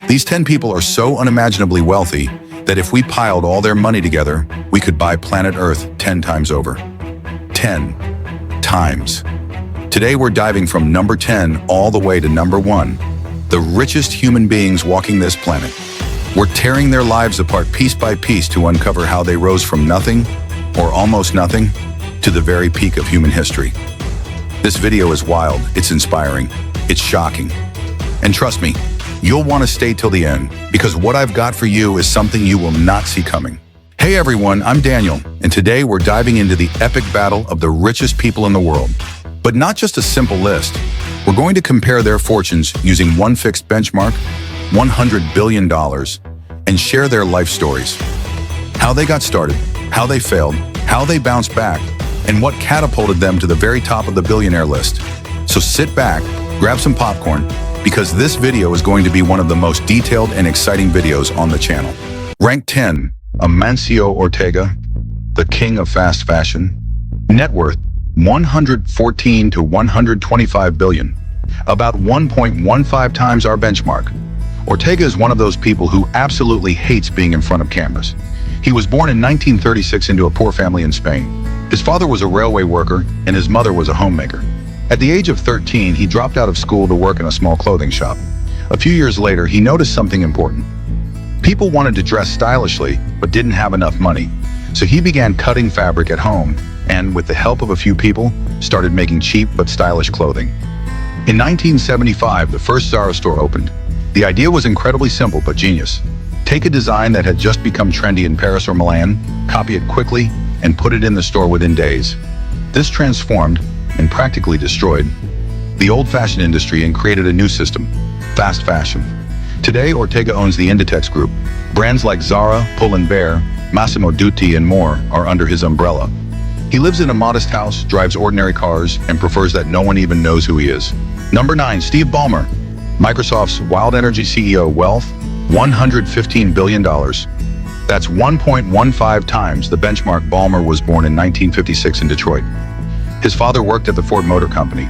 These 10 people are so unimaginably wealthy that if we piled all their money together, we could buy planet Earth 10 times over. 10 times. Today we're diving from number 10 all the way to number 1, the richest human beings walking this planet. We're tearing their lives apart piece by piece to uncover how they rose from nothing, or almost nothing, to the very peak of human history. This video is wild, it's inspiring, it's shocking. And trust me, you'll want to stay till the end, because what I've got for you is something you will not see coming. Hey everyone, I'm Daniel, and today we're diving into the epic battle of the richest people in the world. But not just a simple list. We're going to compare their fortunes using one fixed benchmark, $100 billion, and share their life stories. How they got started, how they failed, how they bounced back, and what catapulted them to the very top of the billionaire list. So sit back, grab some popcorn, because this video is going to be one of the most detailed and exciting videos on the channel. Rank 10, Amancio Ortega, the king of fast fashion. Net worth, 114 to 125 billion, about 1.15 times our benchmark. Ortega is one of those people who absolutely hates being in front of cameras. He was born in 1936 into a poor family in Spain. His father was a railway worker and his mother was a homemaker. At the age of 13, he dropped out of school to work in a small clothing shop. A few years later, he noticed something important. People wanted to dress stylishly, but didn't have enough money. So he began cutting fabric at home and, with the help of a few people, started making cheap but stylish clothing. In 1975, the first Zara store opened. The idea was incredibly simple but genius. Take a design that had just become trendy in Paris or Milan, copy it quickly, and put it in the store within days. This transformed, and practically destroyed, the old fashion industry and created a new system, fast fashion. Today, Ortega owns the Inditex Group. Brands like Zara, Pull & Bear, Massimo Dutti, and more are under his umbrella. He lives in a modest house, drives ordinary cars, and prefers that no one even knows who he is. Number 9, Steve Ballmer, Microsoft's wild energy CEO. Wealth, $115 billion. That's 1.15 times the benchmark. Ballmer was born in 1956 in Detroit. His father worked at the Ford Motor Company.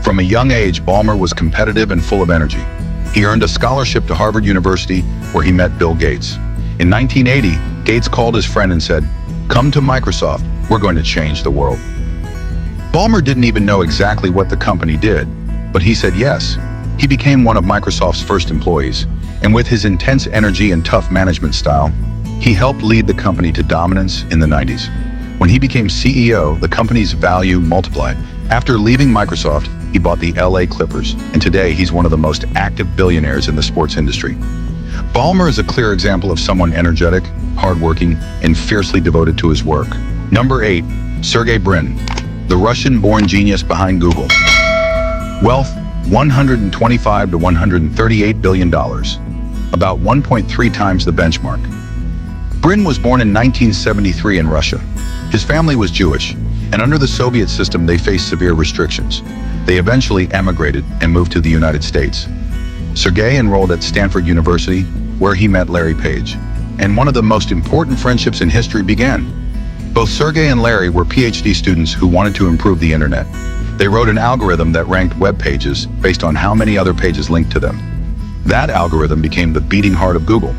From a young age, Ballmer was competitive and full of energy. He earned a scholarship to Harvard University, where he met Bill Gates. In 1980, Gates called his friend and said, "Come to Microsoft, we're going to change the world." Ballmer didn't even know exactly what the company did, but he said yes. He became one of Microsoft's first employees, and with his intense energy and tough management style, he helped lead the company to dominance in the 90s. When he became CEO, the company's value multiplied. After leaving Microsoft, he bought the LA Clippers, and today he's one of the most active billionaires in the sports industry. Ballmer is a clear example of someone energetic, hardworking, and fiercely devoted to his work. Number 8, Sergey Brin, the Russian-born genius behind Google. Wealth, $125 to $138 billion, about 1.3 times the benchmark. Brin was born in 1973 in Russia. His family was Jewish, and under the Soviet system they faced severe restrictions. They eventually emigrated and moved to the United States. Sergey enrolled at Stanford University, where he met Larry Page, and one of the most important friendships in history began. Both Sergey and Larry were PhD students who wanted to improve the internet. They wrote an algorithm that ranked web pages based on how many other pages linked to them. That algorithm became the beating heart of Google.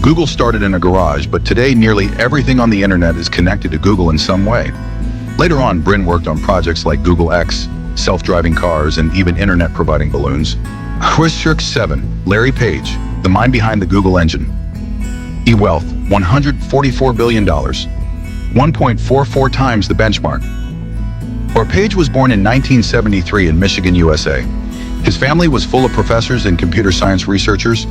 Google started in a garage, but today nearly everything on the internet is connected to Google in some way. Later on, Brin worked on projects like Google X, self-driving cars, and even internet-providing balloons. Richest 7, Larry Page, the mind behind the Google engine. E-wealth, $144 billion, 1.44 times the benchmark. Page was born in 1973 in Michigan, USA. His family was full of professors and computer science researchers.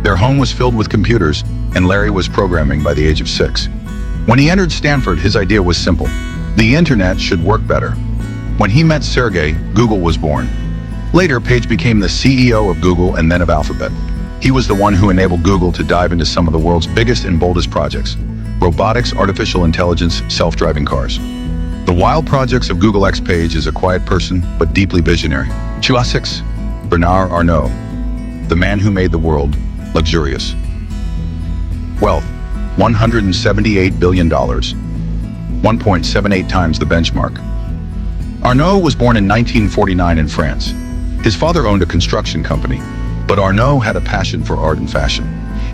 Their home was filled with computers, and Larry was programming by the age of 6. When he entered Stanford, his idea was simple. The internet should work better. When he met Sergey, Google was born. Later, Page became the CEO of Google and then of Alphabet. He was the one who enabled Google to dive into some of the world's biggest and boldest projects: robotics, artificial intelligence, self-driving cars. The wild projects of Google X. Page is a quiet person, but deeply visionary. 6, Bernard Arnault, the man who made the world luxurious. Wealth, $178 billion, 1.78 times the benchmark. Arnault was born in 1949 in France. His father owned a construction company, But Arnault had a passion for art and fashion.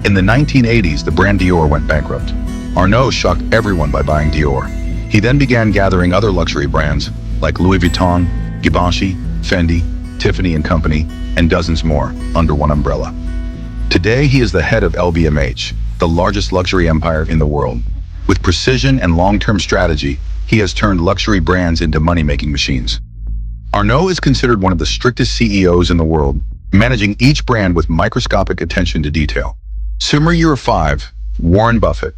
In the 1980s, the brand Dior went bankrupt. Arnault shocked everyone by buying Dior. He then began gathering other luxury brands like Louis Vuitton, Givenchy, Fendi, Tiffany & Company, and dozens more under one umbrella. Today, he is the head of LVMH, the largest luxury empire in the world. With precision and long-term strategy, he has turned luxury brands into money-making machines. Arnault is considered one of the strictest CEOs in the world, managing each brand with microscopic attention to detail. Summary 5, Warren Buffett,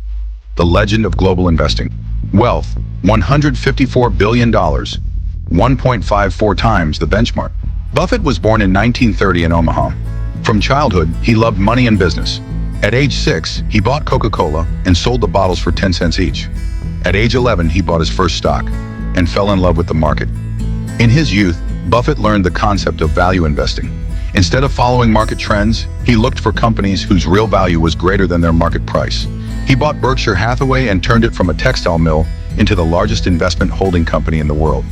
the legend of global investing. Wealth, $154 billion, 1.54 times the benchmark. Buffett was born in 1930 in Omaha. From childhood, he loved money and business. At age 6, he bought Coca-Cola and sold the bottles for 10 cents each. At age 11, he bought his first stock and fell in love with the market. In his youth, Buffett learned the concept of value investing. Instead of following market trends, he looked for companies whose real value was greater than their market price. He bought Berkshire Hathaway and turned it from a textile mill into the largest investment holding company in the world.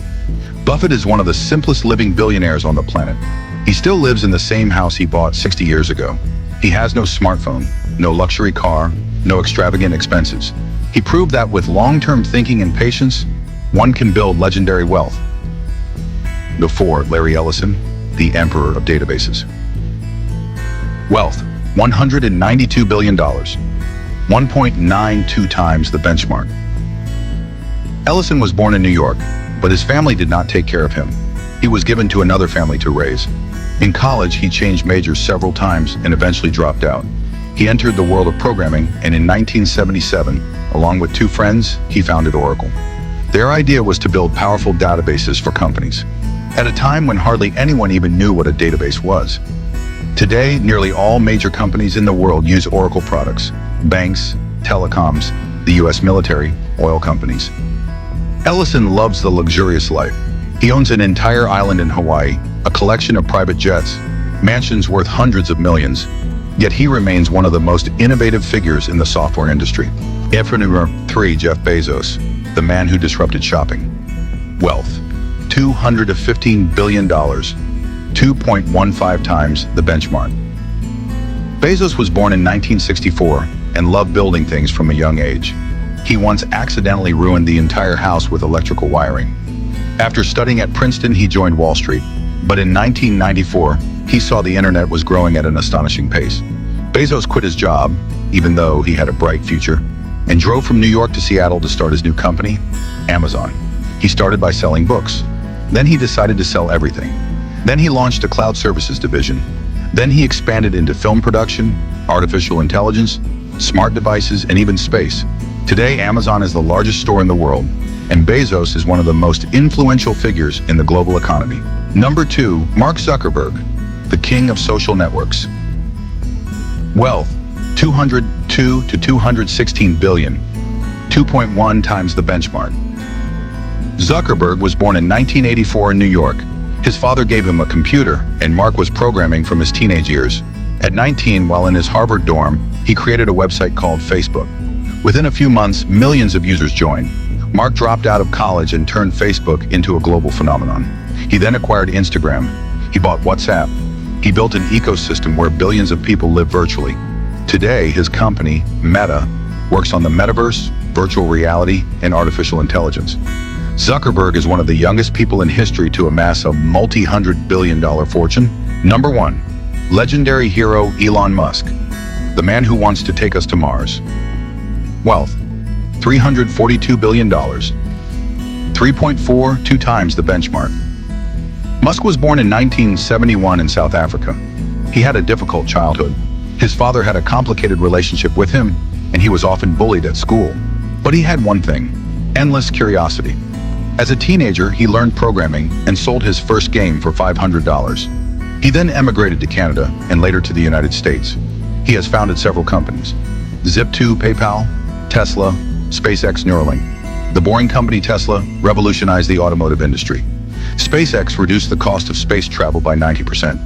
Buffett is one of the simplest living billionaires on the planet. He still lives in the same house he bought 60 years ago. He has no smartphone, no luxury car, no extravagant expenses. He proved that with long-term thinking and patience, one can build legendary wealth. 4. Larry Ellison, the emperor of databases. Wealth, $192 billion, 1.92 times the benchmark. Ellison was born in New York, but his family did not take care of him. He was given to another family to raise. In college, he changed majors several times and eventually dropped out. He entered the world of programming, and in 1977, along with 2 friends, he founded Oracle. Their idea was to build powerful databases for companies, at a time when hardly anyone even knew what a database was. Today, nearly all major companies in the world use Oracle products: banks, telecoms, the US military, oil companies. Ellison loves the luxurious life. He owns an entire island in Hawaii, a collection of private jets, mansions worth hundreds of millions. Yet he remains one of the most innovative figures in the software industry. 3. Jeff Bezos, the man who disrupted shopping. Wealth, $215 billion, 2.15 times the benchmark. Bezos was born in 1964 and loved building things from a young age. He once accidentally ruined the entire house with electrical wiring. After studying at Princeton, he joined Wall Street. But in 1994, he saw the internet was growing at an astonishing pace. Bezos quit his job, even though he had a bright future, and drove from New York to Seattle to start his new company, Amazon. He started by selling books. Then he decided to sell everything. Then he launched a cloud services division. Then he expanded into film production, artificial intelligence, smart devices, and even space. Today, Amazon is the largest store in the world, and Bezos is one of the most influential figures in the global economy. 2. Mark Zuckerberg, the king of social networks. Wealth, $202 to $216 billion, 2.1 times the benchmark. Zuckerberg was born in 1984 in New York. His father gave him a computer, and Mark was programming from his teenage years. At 19, while in his Harvard dorm, he created a website called Facebook. Within a few months, millions of users joined. Mark dropped out of college and turned Facebook into a global phenomenon. He then acquired Instagram. He bought WhatsApp. He built an ecosystem where billions of people live virtually. Today, his company, Meta, works on the metaverse, virtual reality, and artificial intelligence. Zuckerberg is one of the youngest people in history to amass a multi-hundred billion-dollar fortune. 1. Legendary hero Elon Musk, the man who wants to take us to Mars. Wealth, $342 billion, 3.42 times the benchmark. Musk was born in 1971 in South Africa. He had a difficult childhood. His father had a complicated relationship with him, and he was often bullied at school. But he had one thing: endless curiosity. As a teenager, he learned programming and sold his first game for $500. He then emigrated to Canada and later to the United States. He has founded several companies: Zip2, PayPal, Tesla, SpaceX, Neuralink. The boring company Tesla revolutionized the automotive industry. SpaceX reduced the cost of space travel by 90%.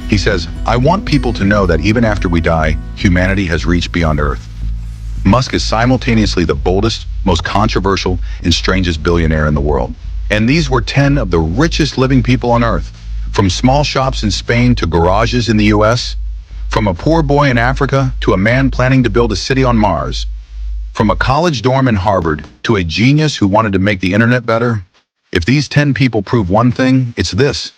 He says, "I want people to know that even after we die, humanity has reached beyond Earth." Musk is simultaneously the boldest, most controversial, and strangest billionaire in the world. And these were 10 of the richest living people on Earth. From small shops in Spain to garages in the US, From a poor boy in Africa to a man planning to build a city on Mars. From a college dorm in Harvard to a genius who wanted to make the internet better. If these 10 people prove one thing, it's this.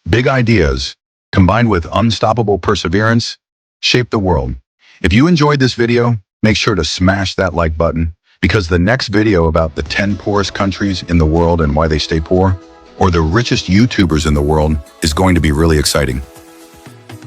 Big ideas, combined with unstoppable perseverance, shape the world. If you enjoyed this video, make sure to smash that like button, because the next video about the 10 poorest countries in the world and why they stay poor, or the richest YouTubers in the world, is going to be really exciting.